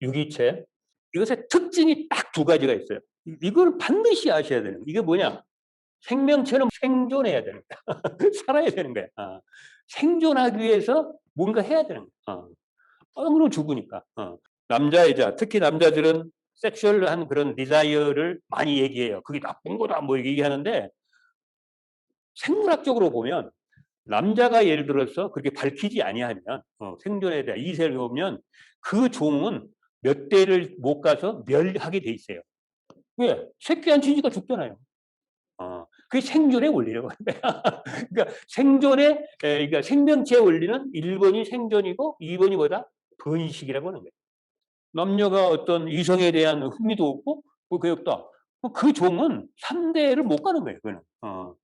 유기체. 이것의 특징이 딱 두 가지가 있어요. 이걸 반드시 아셔야 되는 거예요. 이게 뭐냐? 생명체는 생존해야 되는 거야. 살아야 되는 거야. 생존하기 위해서 뭔가 해야 되는 거야. 그럼 죽으니까. 남자, 여자, 특히 남자들은 섹슈얼한 그런 디자이어를 많이 얘기해요. 그게 나쁜 거다 뭐 얘기하는데 생물학적으로 보면 남자가 예를 들어서 그렇게 밝히지 아니하면 생존에 대한 이세를 보면 그 종은 몇 대를 못 가서 멸하게 돼 있어요. 왜? 새끼 안 치니까 죽잖아요. 그게 생존의 원리라고 합니다. 그러니까 그러니까 생명체의 원리는 1번이 생존이고 2번이 뭐다? 번식이라고 하는 거예요. 남녀가 어떤 이성에 대한 흥미도 없고, 뭐, 그게 없다. 그 종은 3대를 못 가는 거예요, 그거는.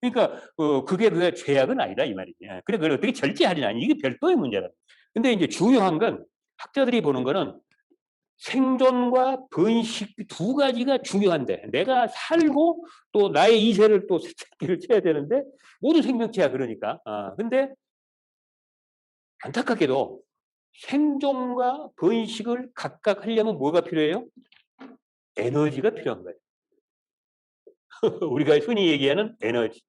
그러니까, 그게 죄악은 아니다, 이 말이지. 그래, 그걸 어떻게 절제하느냐. 이게 별도의 문제다. 근데 이제 중요한 건, 학자들이 보는 거는 생존과 번식 두 가지가 중요한데, 내가 살고 또 나의 이세를 또 새끼를 쳐야 되는데, 모든 생명체야, 그러니까. 근데 안타깝게도 생존과 번식을 각각 하려면 뭐가 필요해요? 에너지가 필요한 거예요. 우리가 흔히 얘기하는 에너지.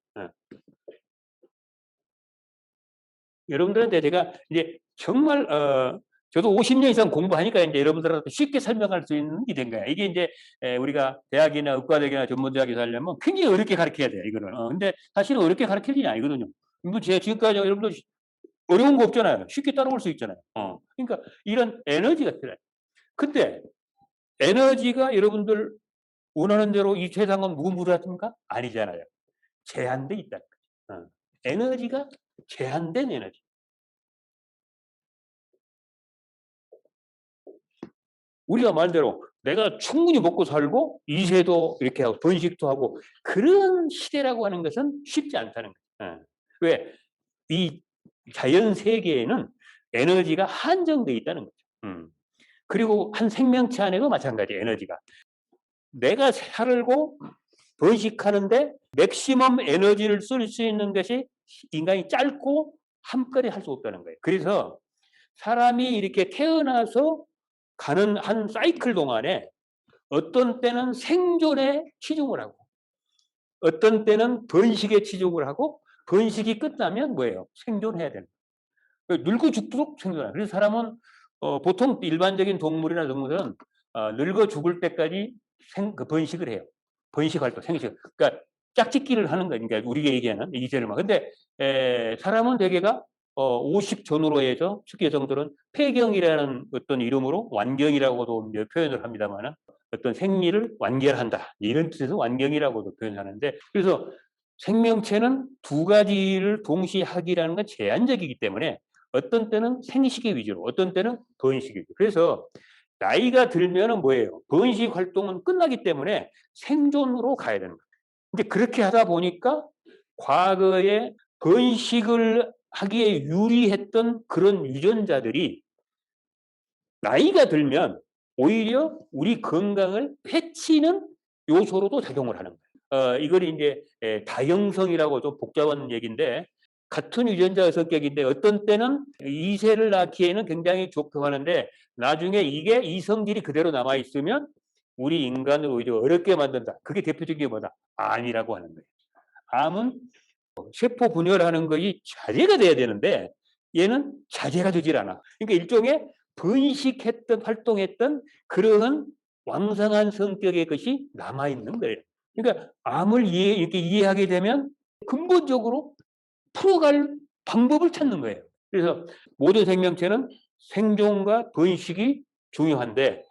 여러분들한테 제가 이제 정말 저도 50년 이상 공부하니까 이제 여러분들한테 쉽게 설명할 수 있는 게 된 거야. 이게 이제 우리가 대학이나 의과대학이나 전문대학에서 하려면 굉장히 어렵게 가르쳐야 돼요. 이거는. 근데 사실은 어렵게 가르칠 일이 아니거든요. 뭐 제가 지금까지 여러분들 어려운 거 없잖아요. 쉽게 따라올 수 있잖아요. 그러니까 이런 에너지가 필요해요. 근데 에너지가 여러분들 원하는 대로 이 세상은 무궁무진합니까? 아니잖아요. 제한돼 있다. 에너지가 제한된 에너지. 우리가 말대로 내가 충분히 먹고 살고 이세도 이렇게 하고 번식도 하고 그런 시대라고 하는 것은 쉽지 않다는 거예요. 왜? 이 자연 세계에는 에너지가 한정돼 있다는 거죠. 그리고 한 생명체 안에도 마찬가지예요. 에너지가. 내가 살고 번식하는데 맥시멈 에너지를 쓸 수 있는 것이 인간이 짧고 한꺼번에 할 수 없다는 거예요. 그래서 사람이 이렇게 태어나서 가는 한 사이클 동안에 어떤 때는 생존에 치중을 하고 어떤 때는 번식에 치중을 하고 번식이 끝나면 뭐예요? 생존해야 되는 거예요. 늙어 죽도록 생존해요. 그래서 사람은 보통 일반적인 동물이나 동물은 늙어 죽을 때까지 번식을 해요. 번식 활동, 생식. 그러니까 짝짓기를 하는 거니까 그러니까 우리가 얘기하는 이세를만. 근데 사람은 대개가 50 전후로 해서 특히 여성들은 폐경이라는 어떤 이름으로 완경이라고도 표현을 합니다만 어떤 생리를 완결한다. 이런 뜻에서 완경이라고도 표현하는데 그래서 생명체는 두 가지를 동시에 하기라는 건 제한적이기 때문에 어떤 때는 생식의 위주로 어떤 때는 번식의 위주로. 그래서 나이가 들면은 뭐예요? 번식 활동은 끝나기 때문에 생존으로 가야 되는 거예요. 이제 그렇게 하다 보니까 과거에 번식을 하기에 유리했던 그런 유전자들이 나이가 들면 오히려 우리 건강을 해치는 요소로도 작용을 하는 거예요. 이걸 이제 다형성이라고 좀 복잡한 얘기인데 같은 유전자 성격인데 어떤 때는 이세를 낳기에는 굉장히 좋고 하는데 나중에 이게 이 성질이 그대로 남아 있으면 우리 인간을 오히려 어렵게 만든다. 그게 대표적인 게 뭐다? 암이라고 하는 거예요. 암은 세포 분열하는 것이 자제가 돼야 되는데 얘는 자제가 되질 않아. 그러니까 일종의 번식했던 활동했던 그러한 왕성한 성격의 것이 남아 있는 거예요. 그러니까 암을 이렇게 이해하게 되면 근본적으로 풀어갈 방법을 찾는 거예요. 그래서 모든 생명체는 생존과 번식이 중요한데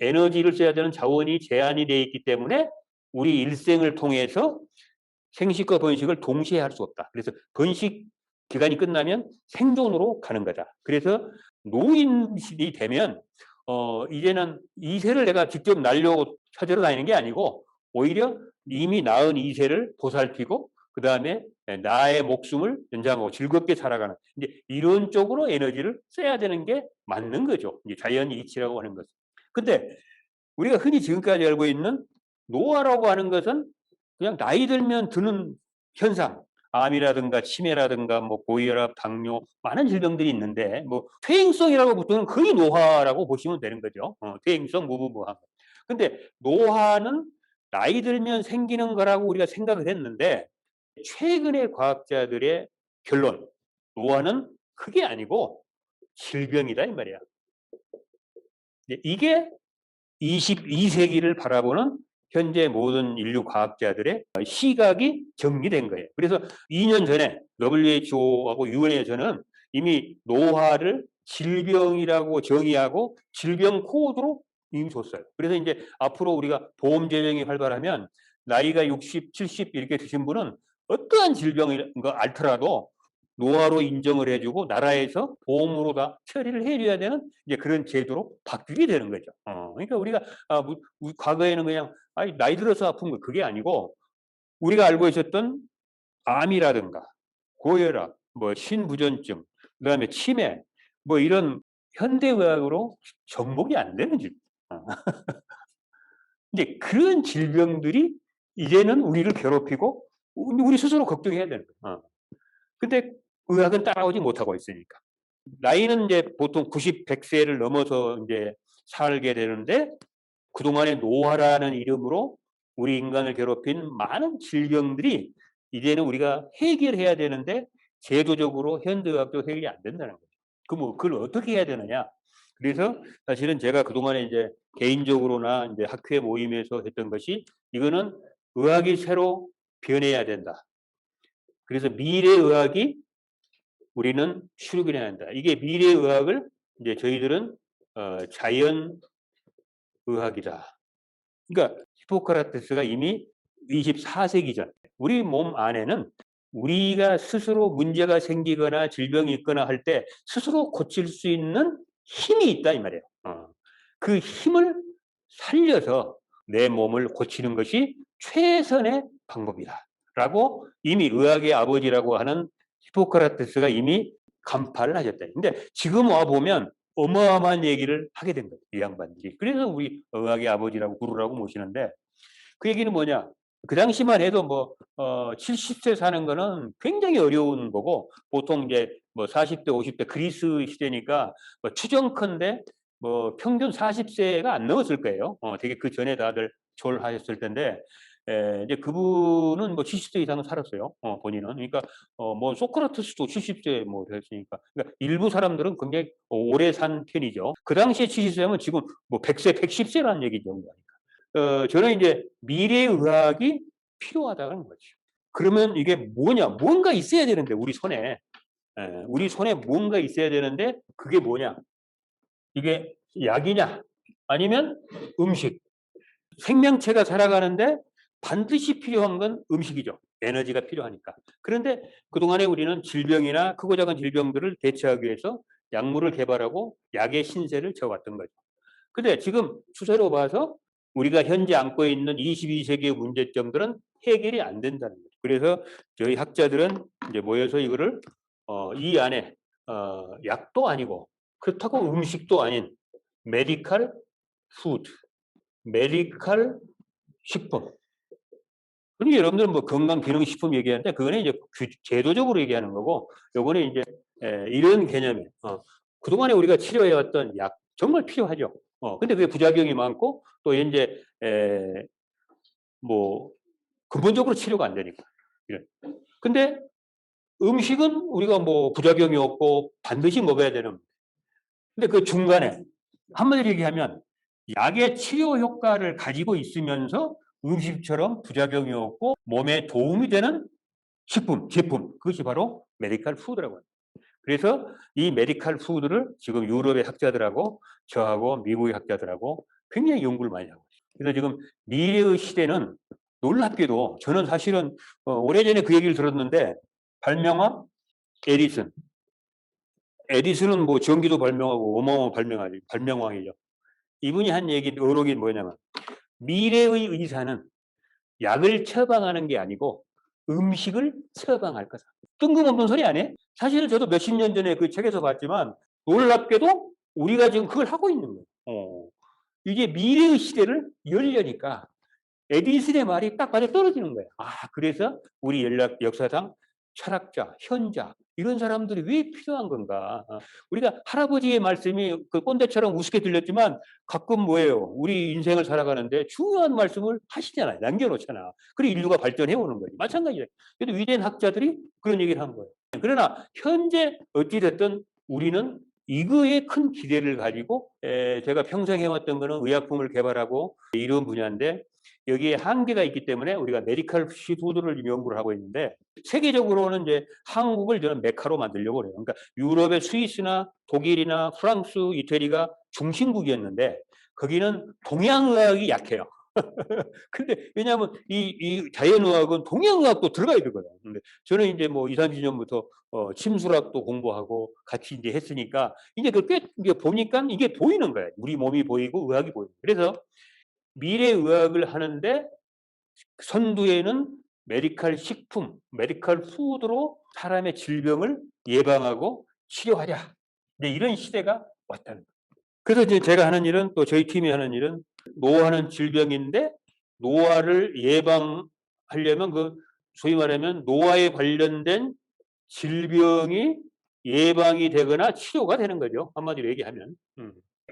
에너지를 써야 되는 자원이 제한이 되어 있기 때문에 우리 일생을 통해서 생식과 번식을 동시에 할 수 없다. 그래서 번식 기간이 끝나면 생존으로 가는 거다. 그래서 노인이 되면 이제는 이세를 내가 직접 낳으려고 찾으러 다니는 게 아니고 오히려 이미 낳은 이세를 보살피고 그 다음에 나의 목숨을 연장하고 즐겁게 살아가는 이제 이런 쪽으로 에너지를 써야 되는 게 맞는 거죠. 이제 자연 이치라고 하는 것은. 근데 우리가 흔히 지금까지 알고 있는 노화라고 하는 것은 그냥 나이 들면 드는 현상, 암이라든가 치매라든가 뭐 고혈압, 당뇨 많은 질병들이 있는데 뭐 퇴행성이라고 보통은 거의 노화라고 보시면 되는 거죠. 퇴행성 무부부항. 근데 노화는 나이 들면 생기는 거라고 우리가 생각을 했는데 최근의 과학자들의 결론, 노화는 그게 아니고 질병이다 이 말이야. 이게 22세기를 바라보는 현재 모든 인류 과학자들의 시각이 정리된 거예요. 그래서 2년 전에 WHO하고 유엔에서는 이미 노화를 질병이라고 정의하고 질병 코드로 이미 줬어요. 그래서 이제 앞으로 우리가 보험 재정이 활발하면 나이가 60, 70 이렇게 드신 분은 어떠한 질병인 거 앓더라도 노화로 인정을 해주고 나라에서 보험으로 다 처리를 해줘야 되는 이제 그런 제도로 바뀌게 되는 거죠. 그러니까 우리가 과거에는 그냥 나이 들어서 아픈 거 그게 아니고 우리가 알고 있었던 암이라든가 고혈압, 뭐 신부전증, 그다음에 치매, 뭐 이런 현대의학으로 정복이 안 되는 질병. 이제 그런 질병들이 이제는 우리를 괴롭히고 우리 스스로 걱정해야 되는 거예요. 근데 의학은 따라오지 못하고 있으니까. 나이는 이제 보통 90, 100세를 넘어서 이제 살게 되는데 그동안의 노화라는 이름으로 우리 인간을 괴롭힌 많은 질병들이 이제는 우리가 해결해야 되는데 제도적으로 현대의학도 해결이 안 된다는 거죠. 그럼 그걸 어떻게 해야 되느냐? 그래서 사실은 제가 그동안에 이제 개인적으로나 이제 학회 모임에서 했던 것이 이거는 의학이 새로 변해야 된다. 그래서 미래의학이 우리는 출근해야 한다. 이게 미래의학을 이제 저희들은 자연의학이다. 그러니까 히포크라테스가 이미 24세기 전 우리 몸 안에는 우리가 스스로 문제가 생기거나 질병이 있거나 할 때 스스로 고칠 수 있는 힘이 있다 이 말이에요. 그 힘을 살려서 내 몸을 고치는 것이 최선의 방법이다. 라고 이미 의학의 아버지라고 하는 히포크라테스가 이미 간파를 하셨다. 근데 지금 와보면 어마어마한 얘기를 하게 된 거예요. 이 양반들이. 그래서 우리 의학의 아버지라고 부르라고 모시는데 그 얘기는 뭐냐. 그 당시만 해도 70세 사는 거는 굉장히 어려운 거고 보통 이제 40대, 50대 그리스 시대니까 추정컨대 평균 40세가 안 넘었을 거예요. 되게 그 전에 다들 졸하셨을 텐데 이제 그분은 70세 이상은 살았어요. 본인은. 그러니까 소크라테스도 70세 됐으니까. 그러니까 일부 사람들은 굉장히 오래 산 편이죠. 그 당시에 70세면 지금 100세, 110세라는 얘기죠. 저는 이제 미래의학이 필요하다는 거죠. 그러면 이게 뭐냐? 뭔가 있어야 되는데 우리 손에 뭔가 있어야 되는데 그게 뭐냐? 이게 약이냐? 아니면 음식. 생명체가 살아가는데 반드시 필요한 건 음식이죠. 에너지가 필요하니까. 그런데 그동안에 우리는 질병이나 크고 작은 질병들을 대처하기 위해서 약물을 개발하고 약의 신세를 져왔던 거죠. 근데 지금 추세로 봐서 우리가 현재 안고 있는 22세기의 문제점들은 해결이 안 된다는 거죠. 그래서 저희 학자들은 이제 모여서 이거를 이 안에 약도 아니고 그렇다고 음식도 아닌 메디칼 푸드, 메디칼 식품. 그러니까 여러분들은 건강기능식품 얘기하는데 그거는 이제 제도적으로 얘기하는 거고 요거는 이제 이런 개념이에요. 그동안에 우리가 치료해왔던 약 정말 필요하죠. 근데 그게 부작용이 많고 또 이제 근본적으로 치료가 안 되니까. 근데 음식은 우리가 부작용이 없고 반드시 먹어야 되는. 근데 그 중간에 한마디로 얘기하면 약의 치료 효과를 가지고 있으면서 음식처럼 부작용이 없고 몸에 도움이 되는 식품, 제품. 그것이 바로 메디칼 푸드라고 합니다. 그래서 이 메디칼 푸드를 지금 유럽의 학자들하고 저하고 미국의 학자들하고 굉장히 연구를 많이 하고 있어요. 그래서 지금 미래의 시대는 놀랍게도 저는 사실은 오래전에 그 얘기를 들었는데 발명왕 에디슨. 에디슨은 전기도 발명하고 어마어마한 발명왕이죠. 이분이 한 어록이 뭐냐면 미래의 의사는 약을 처방하는 게 아니고 음식을 처방할 거다. 뜬금없는 소리 안 해? 사실은 저도 몇십 년 전에 그 책에서 봤지만 놀랍게도 우리가 지금 그걸 하고 있는 거예요. 이게 미래의 시대를 열려니까 에디슨의 말이 딱 맞아 떨어지는 거예요. 그래서 우리 역사상 철학자, 현자 이런 사람들이 왜 필요한 건가? 우리가 할아버지의 말씀이 그 꼰대처럼 우습게 들렸지만 가끔 뭐예요? 우리 인생을 살아가는데 중요한 말씀을 하시잖아요. 남겨놓잖아. 그리고 인류가 발전해 오는 거지. 마찬가지예요. 그래도 위대한 학자들이 그런 얘기를 한 거예요. 그러나 현재 어찌됐든 우리는 이거에 큰 기대를 가지고 제가 평생 해왔던 거는 의약품을 개발하고 이런 분야인데 여기에 한계가 있기 때문에 우리가 메디컬 푸드를 연구를 하고 있는데 세계적으로는 이제 한국을 저는 메카로 만들려고 그래요. 그러니까 유럽의 스위스나 독일이나 프랑스, 이태리가 중심국이었는데 거기는 동양의학이 약해요. 근데 왜냐하면 이 자연의학은 동양의학도 들어가야 되거든요. 근데 저는 이제 뭐 2, 30년부터 침술학도 공부하고 같이 이제 했으니까 이제 이게 보니까 이게 보이는 거예요. 우리 몸이 보이고 의학이 보이고. 그래서 미래의학을 하는데 선두에는 메디컬 식품, 메디컬 푸드로 사람의 질병을 예방하고 치료하자. 이제 이런 시대가 왔다는 거예요. 그래서 이제 제가 하는 일은 또 저희 팀이 하는 일은 노화는 질병인데 노화를 예방하려면 그 소위 말하면 노화에 관련된 질병이 예방이 되거나 치료가 되는 거죠. 한마디로 얘기하면.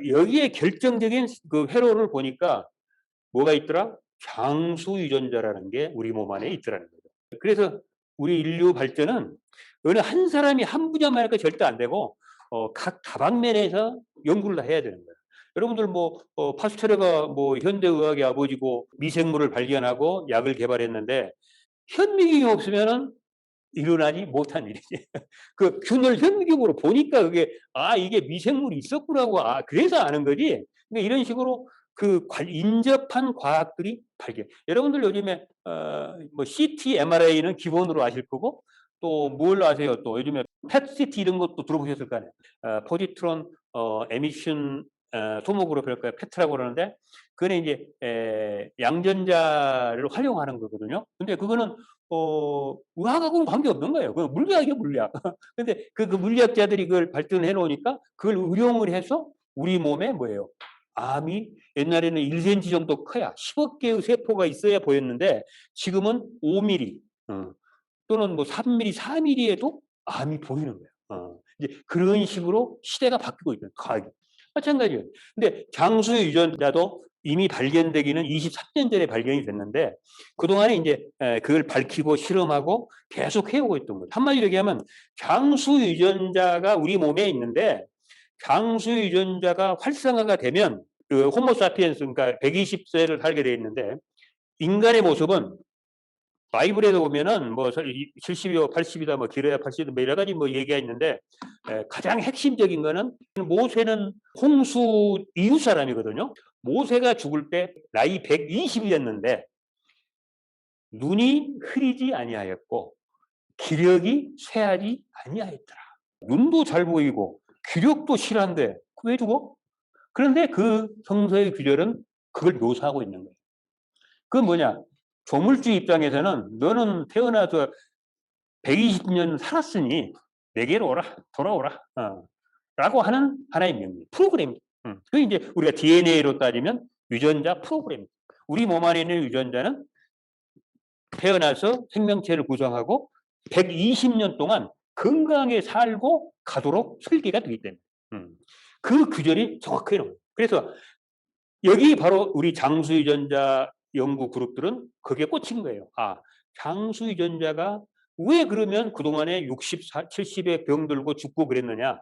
여기에 결정적인 그 회로를 보니까 뭐가 있더라? 장수 유전자라는 게 우리 몸 안에 있더라는 거죠. 그래서 우리 인류 발전은 어느 한 사람이 한 분야만 할까 절대 안 되고 각 다방면에서 연구를 해야 되는 거예요. 여러분들 뭐 파스테르가 뭐 현대의학의 아버지고 미생물을 발견하고 약을 개발했는데 현미경이 없으면은 일어나지 못한 일이지. 그 균을 현미경으로 보니까 그게 이게 미생물이 있었구나고 그래서 아는 거지. 그러니까 이런 식으로 그 인접한 과학들이 발견. 여러분들 요즘에 뭐 CT, MRI는 기본으로 아실 거고 또 뭘 아세요? 또 요즘에 펫CT 이런 것도 들어보셨을 거 아니에요. 포지트론 에미션 토모그래피를 페트라고 그러는데 그거는 이제 양전자를 활용하는 거거든요. 근데 그거는 의학하고는 관계없는 거예요. 그건 물리학이에요, 물리학. 근데 그 물리학자들이 그걸 발전해 놓으니까 그걸 응용을 해서 우리 몸에 뭐예요? 암이 옛날에는 1cm 정도 커야 10억 개의 세포가 있어야 보였는데 지금은 5mm 또는 뭐 3mm, 4mm에도 암이 보이는 거예요. 이제 그런 식으로 시대가 바뀌고 있는 과학이. 마찬가지예요. 근데 장수 유전자도 이미 발견되기는 23년 전에 발견이 됐는데 그동안에 이제 그걸 밝히고 실험하고 계속 해오고 있던 거예요. 한마디로 얘기하면 장수 유전자가 우리 몸에 있는데 장수 유전자가 활성화가 되면 그 호모사피엔스 그러니까 120세를 살게 돼 있는데 인간의 모습은 바이블에도 보면은 뭐 70이요 80이다 뭐 길어야 80이다 뭐 여러 가지 뭐 얘기가 있는데 가장 핵심적인 거는 모세는 홍수 이웃 사람이거든요. 모세가 죽을 때 나이 120이었는데 눈이 흐리지 아니하였고 기력이 쇠하지 아니하였더라. 눈도 잘 보이고 기력도 실한데 왜 죽어? 그런데 그 성서의 규절은 그걸 묘사하고 있는 거예요. 그건 뭐냐? 조물주 입장에서는 너는 태어나서 120년 살았으니 내게로 오라, 돌아오라. 라고 하는 하나의 명령, 프로그램. 그 이제 우리가 DNA로 따지면 유전자 프로그램. 우리 몸 안에 있는 유전자는 태어나서 생명체를 구성하고 120년 동안 건강하게 살고 가도록 설계가 되기 때문에. 그 규절이 정확하게 나옵니다. 그래서 여기 바로 우리 장수 유전자 연구 그룹들은 그게 꽂힌 거예요. 장수 유전자가 왜 그러면 그동안에 60, 70에 병들고 죽고 그랬느냐?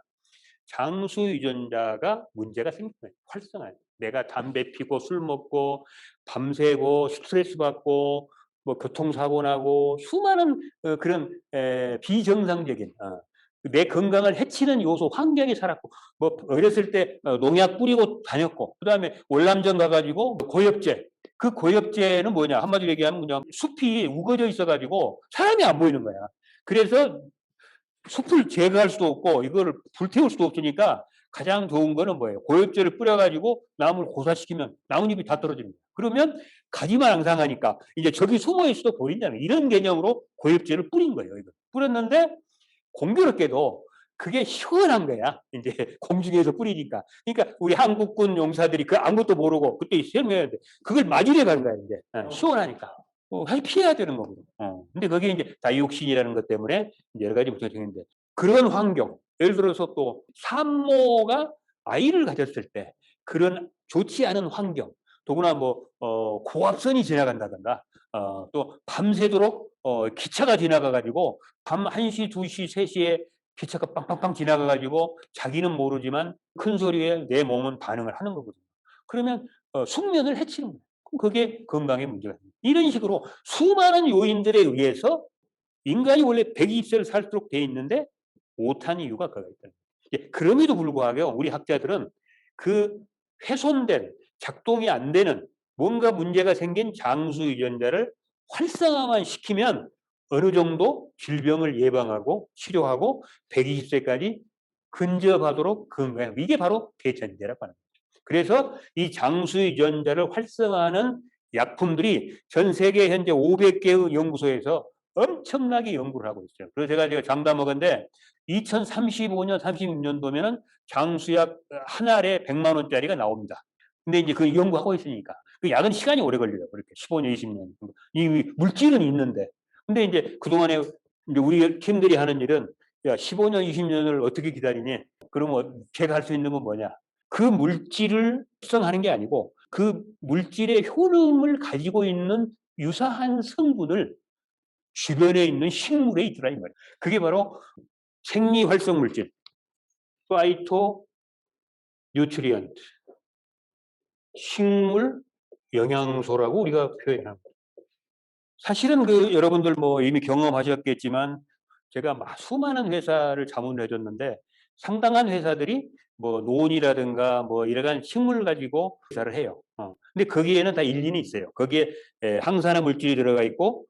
장수 유전자가 문제가 생긴 거예요. 활성화. 내가 담배 피고 술 먹고 밤새고 스트레스 받고 뭐 교통사고 나고 수많은 그런 비정상적인 내 건강을 해치는 요소 환경에 살았고 뭐 어렸을 때 농약 뿌리고 다녔고 그다음에 월남전 가가지고 고엽제 그 고엽제는 뭐냐 한마디로 얘기하면 그냥 숲이 우거져 있어가지고 사람이 안 보이는 거야. 그래서 숲을 제거할 수도 없고 이거를 불태울 수도 없으니까 가장 좋은 거는 뭐예요? 고엽제를 뿌려가지고 나무를 고사시키면 나뭇잎이 다 떨어집니다. 그러면 가지만 앙상하니까 이제 저기 숨어 있어도 보인다는 이런 개념으로 고엽제를 뿌린 거예요. 이거. 뿌렸는데 공교롭게도 그게 시원한 거야. 이제 공중에서 뿌리니까. 그러니까 우리 한국군 용사들이 그 아무것도 모르고 그때 설명해야 돼. 그걸 맞으려 가는 거야. 이제 시원하니까. 사실 피해야 되는 거거든. 근데 그게 이제 다이옥신이라는 것 때문에 여러 가지 문제가 생기는데 그런 환경, 예를 들어서 또 산모가 아이를 가졌을 때 그런 좋지 않은 환경, 더구나 뭐 고압선이 지나간다든가 또 밤새도록 기차가 지나가가지고 밤 1시, 2시, 3시에 기차가 빵빵빵 지나가가지고 자기는 모르지만 큰 소리에 내 몸은 반응을 하는 거거든요. 그러면 숙면을 해치는 거예요. 그게 건강에 문제가 됩니다. 이런 식으로 수많은 요인들에 의해서 인간이 원래 120세를 살도록 돼 있는데 못한 이유가 그가 있다. 그럼에도 불구하고 우리 학자들은 그 훼손된 작동이 안 되는 뭔가 문제가 생긴 장수 유전자를 활성화만 시키면 어느 정도 질병을 예방하고 치료하고 120세까지 근접하도록 건강해. 이게 바로 대천제라고 하는 거죠. 그래서 이 장수 유전자를 활성화하는 약품들이 전 세계 현재 500개의 연구소에서 엄청나게 연구를 하고 있어요. 그래서 제가 장담하건대 2035년, 36년도면은 장수약 한 알에 100만 원짜리가 나옵니다. 근데 이제 그 연구하고 있으니까 그 약은 시간이 오래 걸려요. 그렇게 15년, 20년. 이 물질은 있는데. 근데 이제 그동안에 이제 우리 팀들이 하는 일은 야, 15년, 20년을 어떻게 기다리니? 그러면 제가 할 수 있는 건 뭐냐? 그 물질을 특성하는 게 아니고 그 물질의 효능을 가지고 있는 유사한 성분을 주변에 있는 식물에 있더라 이 말이에요. 그게 바로 생리활성 물질, 파이토 뉴트리언트, 식물 영양소라고 우리가 표현합니다. 사실은 그 여러분들 뭐 이미 경험하셨겠지만 제가 수많은 회사를 자문을 해줬는데 상당한 회사들이 뭐 논이라든가 뭐 이러한 식물을 가지고 회사를 해요. 근데 거기에는 다 일리는 있어요. 거기에 항산화 물질이 들어가 있고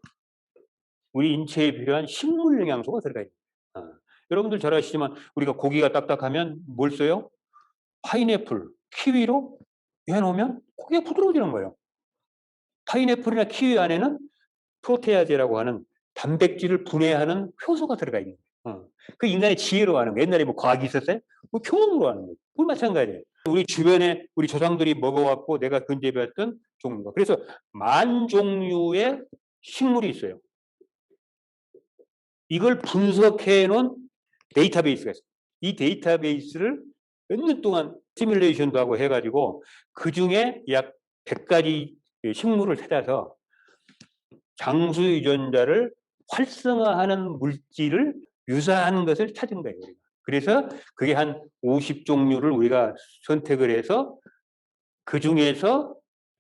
우리 인체에 필요한 식물 영양소가 들어가 있어요. 여러분들 잘 아시지만 우리가 고기가 딱딱하면 뭘 써요? 파인애플, 키위로 해놓으면 고기가 부드러워지는 거예요. 파인애플이나 키위 안에는 프로테아제라고 하는 단백질을 분해하는 효소가 들어가 있는 거예요. 그 인간의 지혜로 하는 거예요. 옛날에 뭐 과학이 있었어요? 뭐 경험으로 하는 거예요. 그건 마찬가지예요. 우리 주변에 우리 조상들이 먹어왔고 내가 근접했던 종류가. 그래서 10,000종류의 식물이 있어요. 이걸 분석해 놓은 데이터베이스가 있어요. 이 데이터베이스를 몇 년 동안 시뮬레이션도 하고 해가지고 그 중에 약 100가지 식물을 찾아서 장수 유전자를 활성화하는 물질을 유사한 것을 찾은 거예요. 우리가. 그래서 그게 한 50종류를 우리가 선택을 해서 그 중에서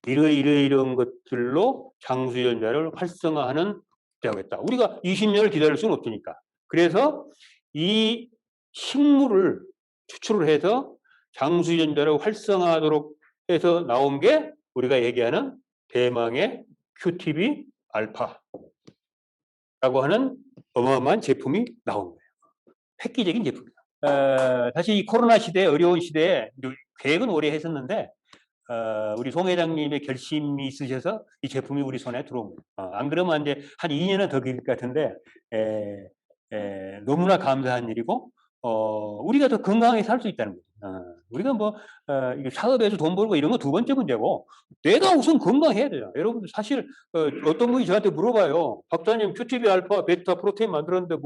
이런 것들로 장수 유전자를 활성화하는 되겠다. 우리가 20년을 기다릴 수는 없으니까. 그래서 이 식물을 추출을 해서 장수 유전자를 활성화하도록 해서 나온 게 우리가 얘기하는 대망의 QTB 알파라고 하는 어마어마한 제품이 나온 거예요. 획기적인 제품이다. 사실 이 코로나 시대, 어려운 시대에 계획은 오래 했었는데 우리 송 회장님의 결심이 있으셔서 이 제품이 우리 손에 들어온 거예요. 안 그러면 이제 한 2년은 더 길 것 같은데 너무나 감사한 일이고 우리가 더 건강하게 살 수 있다는 거죠. 우리가 뭐 사업에서 돈 벌고 이런 거 두 번째 문제고 내가 우선 건강해야 돼요. 여러분들 사실 어떤 분이 저한테 물어봐요. 박사님 QTB 알파 베타 프로테인 만들었는데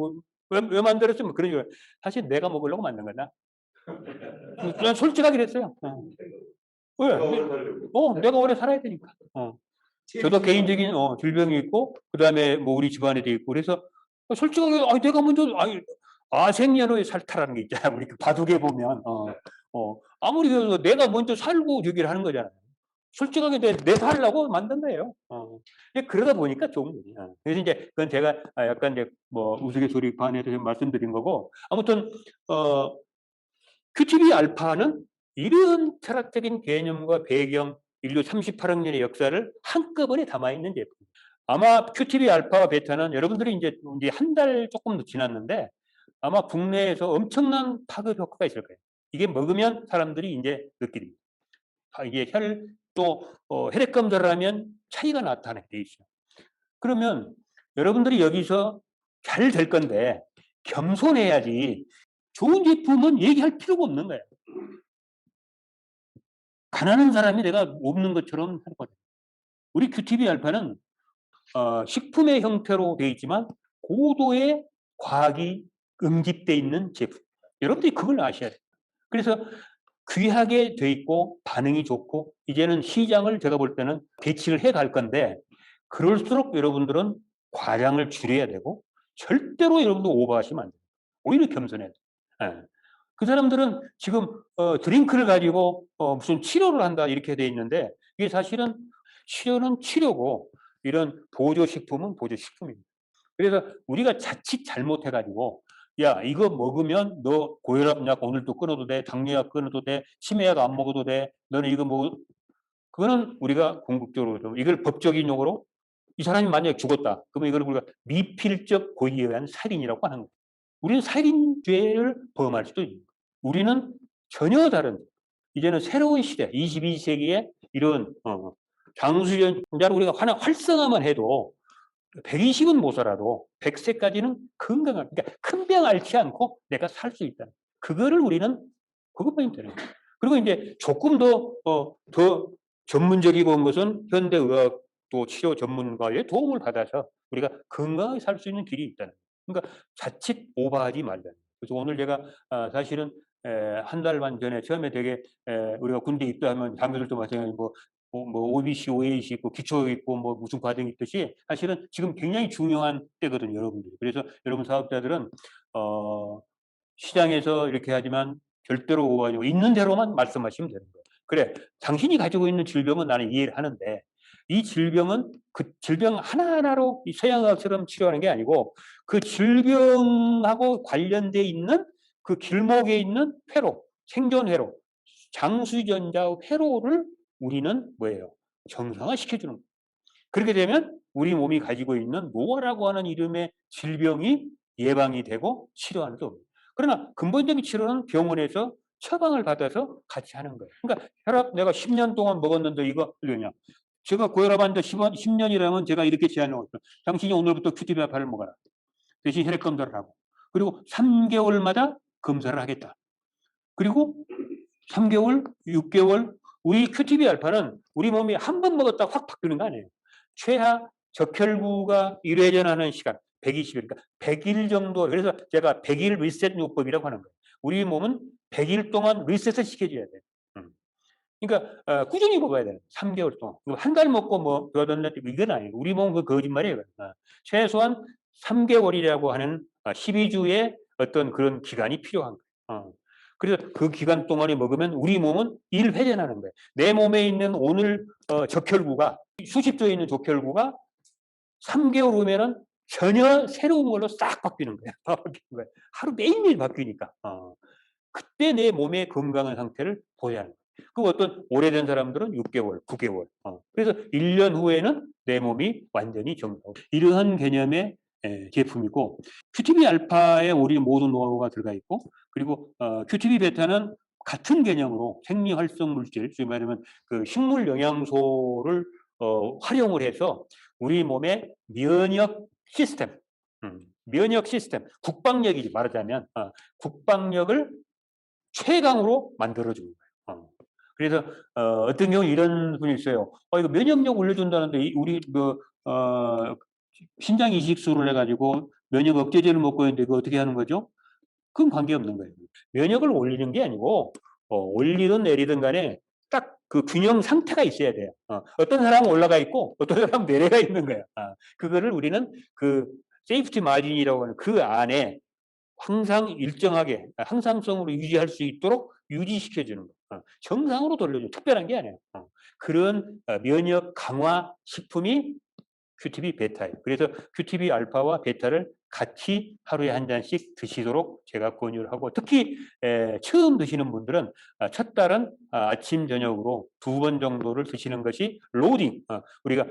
왜 만들었으면 그런 거 사실 내가 먹으려고 만든 거다. 그냥 솔직하게 됐어요. 왜? 내가 오래 살아야 되니까. 저도 개인적인 질병이 있고 그다음에 뭐 우리 집안에도 있고 그래서 솔직하게 내가 먼저 아생년의 살타라는 게 있잖아요. 우리 그 바둑에 보면 아무리 그래도 내가 먼저 살고 저기를 하는 거잖아요. 솔직하게 내 살라고 만든 거예요. 그러다 보니까 좋은 거예요. 그래서 이제 그건 제가 약간 이제 뭐 우스갯소리 반해서 말씀드린 거고 아무튼 QTB 알파는 이런 철학적인 개념과 배경, 인류 38억 년의 역사를 한꺼번에 담아있는 제품. 아마 QTB 알파와 베타는 여러분들이 이제 한 달 조금 더 지났는데 아마 국내에서 엄청난 파급 효과가 있을 거예요. 이게 먹으면 사람들이 이제 느끼게 됩니다. 이게 또 혈액 검사를 하면 차이가 나타나게 돼 있어요. 그러면 여러분들이 여기서 잘 될 건데 겸손해야지 좋은 제품은 얘기할 필요가 없는 거예요. 가난한 사람이 내가 없는 것처럼 할 거예요. 우리 QTB 알파는 식품의 형태로 되어 있지만 고도의 과학이 응집되어 있는 제품. 여러분들이 그걸 아셔야 돼요. 그래서 귀하게 돼 있고 반응이 좋고 이제는 시장을 제가 볼 때는 배치를 해 갈 건데 그럴수록 여러분들은 과장을 줄여야 되고 절대로 여러분들 오버하시면 안 돼요. 오히려 겸손해야 돼요. 예. 그 사람들은 지금 드링크를 가지고 무슨 치료를 한다 이렇게 돼 있는데 이게 사실은 치료는 치료고 이런 보조식품은 보조식품입니다. 그래서 우리가 자칫 잘못해가지고 야 이거 먹으면 너 고혈압약 오늘도 끊어도 돼, 당뇨약 끊어도 돼, 치매약 안 먹어도 돼, 너는 이거 먹어. 그거는 우리가 궁극적으로 좀 이걸 법적인 용어로 이 사람이 만약에 죽었다. 그러면 이걸 우리가 미필적 고의에 의한 살인이라고 하는 거예요. 우리는 살인죄를 범할 수도 있는 거예요. 우리는 전혀 다른 이제는 새로운 시대 22세기에 이런 장수전자를 우리가 하나 활성화만 해도 120은 못 살아도 100세까지는 건강한 그러니까 큰 병 앓지 않고 내가 살 수 있다. 그거를 우리는 그것뿐이면 되는 거예요. 그리고 이제 조금 더 전문적이고 것은 현대의학 또 치료 전문가의 도움을 받아서 우리가 건강하게 살 수 있는 길이 있다는 거예요. 그러니까 자칫 오버하지 말자. 그래서 오늘 제가 사실은 한 달 반 전에 처음에 되게 우리가 군대 입대하면 장교들도 마찬가지고 뭐 OBC, OAC 있고 기초 있고 뭐 무슨 과정이 있듯이 사실은 지금 굉장히 중요한 때거든요, 여러분들이. 그래서 여러분 사업자들은 시장에서 이렇게 하지만 절대로 오버하지 말고 있는 대로만 말씀하시면 되는 거예요. 그래, 당신이 가지고 있는 질병은 나는 이해를 하는데 이 질병은 그 질병 하나하나로 서양의학처럼 치료하는 게 아니고 그 질병하고 관련돼 있는 그 길목에 있는 회로, 생존 회로, 장수전자 회로를 우리는 뭐예요? 정상화 시켜주는 거예요. 그렇게 되면 우리 몸이 가지고 있는 노화라고 하는 이름의 질병이 예방이 되고 치료하는 게 없어요. 그러나 근본적인 치료는 병원에서 처방을 받아서 같이 하는 거예요. 그러니까 혈압 내가 10년 동안 먹었는데 이거 그러냐? 제가 고혈압 환자 10년이라면 제가 이렇게 제안을 했어요. 당신이 오늘부터 큐티비아파를 먹어라. 대신 혈액 검사를 하고. 그리고 3개월마다 검사를 하겠다. 그리고 3개월, 6개월 우리 큐티비 알파는 우리 몸이 한 번 먹었다 확 바뀌는 거 아니에요. 최하 적혈구가 1회전하는 시간 120일, 그러니까 100일 정도. 그래서 제가 100일 리셋 요법이라고 하는 거예요. 우리 몸은 100일 동안 리셋을 시켜줘야 돼요. 그러니까 꾸준히 먹어야 돼요. 3개월 동안. 한 달 먹고 뭐 그러던데 이건 아니에요. 우리 몸은 그 거짓말이에요. 최소한 3개월이라고 하는 12주의 어떤 그런 기간이 필요한 거예요. 그래서 그 기간 동안에 먹으면 우리 몸은 1회전하는 거예요. 내 몸에 있는 오늘 적혈구가 수십 조에 있는 적혈구가 3개월 후면은 전혀 새로운 걸로 싹 바뀌는 거예요. 바뀌는 거예요. 하루 매일매일 바뀌니까. 그때 내 몸의 건강한 상태를 보여야 하는 거예요. 그 어떤 오래된 사람들은 6개월, 9개월. 그래서 1년 후에는 내 몸이 완전히 정상화. 이러한 개념의 제품이고 QTB 알파에 우리 모든 노하우가 들어가 있고 그리고 QTB 베타는 같은 개념으로 생리 활성 물질, 즉 말하면 그 식물 영양소를 활용을 해서 우리 몸의 면역 시스템, 면역 시스템, 국방력이지 말하자면 국방력을 최강으로 만들어주는 거예요. 그래서 어떤 경우 이런 분이 있어요. 이거 면역력 올려준다는데 우리 신장 이식술을 해가지고 면역 억제제를 먹고 있는데 그거 어떻게 하는 거죠? 그건 관계없는 거예요. 면역을 올리는 게 아니고 올리든 내리든 간에 딱 그 균형 상태가 있어야 돼요. 어떤 사람은 올라가 있고 어떤 사람은 내려가 있는 거예요. 그거를 우리는 그 세이프티 마진이라고 하는 그 안에 항상 일정하게 항상성으로 유지할 수 있도록 유지시켜주는 거. 정상으로 돌려주는 특별한 게 아니에요. 그런 면역 강화 식품이 QTB 베타예요. 그래서 QTB 알파와 베타를 같이 하루에 한 잔씩 드시도록 제가 권유를 하고 특히 처음 드시는 분들은 첫 달은 아침 저녁으로 2번 정도를 드시는 것이 로딩. 우리가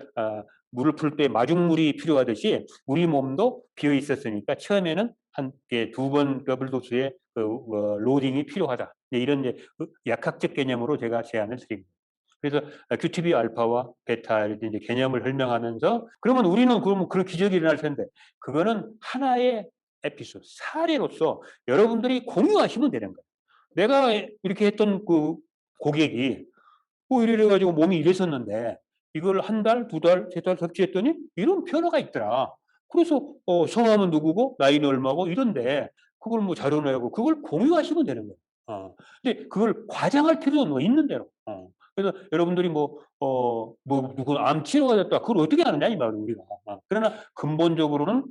물을 풀 때 마중물이 필요하듯이 우리 몸도 비어 있었으니까 처음에는 한 2번 더블 도수의 로딩이 필요하다. 이런 이제 약학적 개념으로 제가 제안을 드립니다. 그래서 QTB 알파와 베타 이제 개념을 설명하면서 그러면 우리는 그러면 그런 기적이 일어날 텐데 그거는 하나의 에피소드 사례로서 여러분들이 공유하시면 되는 거예요. 내가 이렇게 했던 그 고객이 뭐 이래 가지고 몸이 이랬었는데 이걸 한 달, 두 달, 세 달 섭취했더니 이런 변화가 있더라. 그래서 성함은 누구고 나이는 얼마고 이런데 그걸 뭐 자료 내고 그걸 공유하시면 되는 거예요. 근데 그걸 과장할 필요는 뭐 있는 대로. 그래서 여러분들이 누구 암 치료가 됐다. 그걸 어떻게 하느냐 이 말이에요 우리가. 그러나 근본적으로는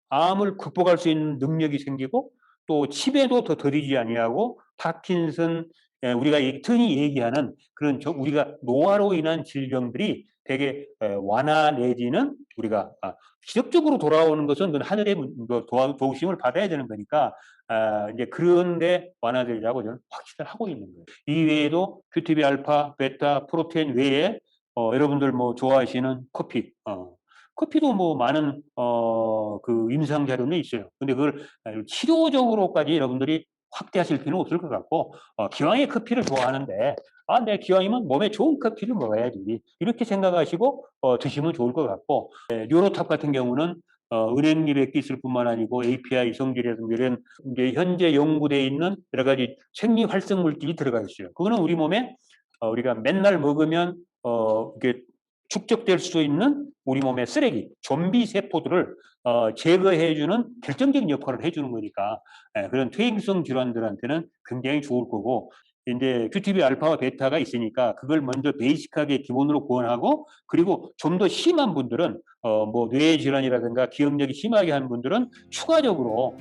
암을 극복할 수 있는 능력이 생기고 또 치매도 더 들이지 아니하고 파킨슨 우리가 흔히 얘기하는 그런 우리가 노화로 인한 질병들이 되게 완화 내지는 우리가 기적적으로 돌아오는 것은 그건 하늘의 도우심을 받아야 되는 거니까 이제 그런데 완화되리라고 저는 확신을 하고 있는 거예요. 이외에도 QTB 알파, 베타, 프로테인 외에 여러분들 뭐 좋아하시는 커피, 커피도 뭐 많은 그 임상 자료는 있어요. 근데 그걸 치료적으로까지 여러분들이 확대하실 필요는 없을 것 같고 기왕에 커피를 좋아하는데 내 기왕이면 몸에 좋은 커피를 먹어야지 이렇게 생각하시고 드시면 좋을 것 같고 뉴로탑 같은 경우는 은행잎에 있을 뿐만 아니고 API 성질이라든지 이런 이제 현재 연구되어 있는 여러 가지 생리 활성 물질이 들어가 있어요. 그거는 우리 몸에 우리가 맨날 먹으면 이게 축적될 수 있는 우리 몸의 쓰레기, 좀비 세포들을 제거해주는 결정적인 역할을 해주는 거니까 그런 퇴행성 질환들한테는 굉장히 좋을 거고 이제 QTB 알파와 베타가 있으니까 그걸 먼저 베이직하게 기본으로 구원하고 그리고 좀 더 심한 분들은 뭐 뇌 질환이라든가 기억력이 심하게 한 분들은 추가적으로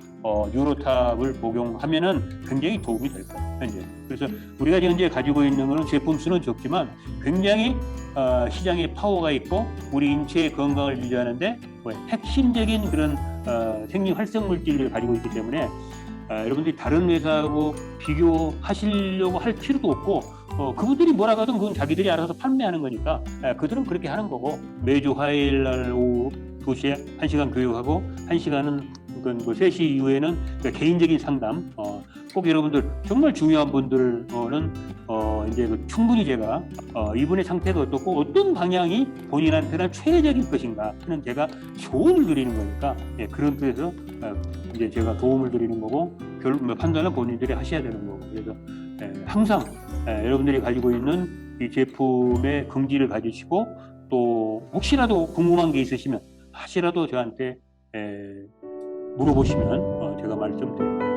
뉴로탑을 복용하면은 굉장히 도움이 될 거예요. 현재. 그래서 우리가 현재 가지고 있는 거는 제품 수는 적지만 굉장히 시장에 파워가 있고 우리 인체의 건강을 유지하는데 핵심적인 그런 생리 활성 물질을 가지고 있기 때문에 여러분들이 다른 회사하고 비교하시려고 할 필요도 없고 그분들이 뭐라 하든 그건 자기들이 알아서 판매하는 거니까 그들은 그렇게 하는 거고 매주 화요일 날 오후 2시에 1시간 교육하고 1시간은 그 3시 이후에는 개인적인 상담 꼭 여러분들 정말 중요한 분들은 이제 충분히 제가 이분의 상태가 어떻고 어떤 방향이 본인한테는 최적일 것인가 하는 제가 조언을 드리는 거니까 그런 뜻에서 이제 제가 도움을 드리는 거고 판단은 본인들이 하셔야 되는 거고 그래서 항상 여러분들이 가지고 있는 이 제품의 긍지를 가지시고 또 혹시라도 궁금한 게 있으시면 다시라도 저한테 물어보시면 제가 말씀드릴게요.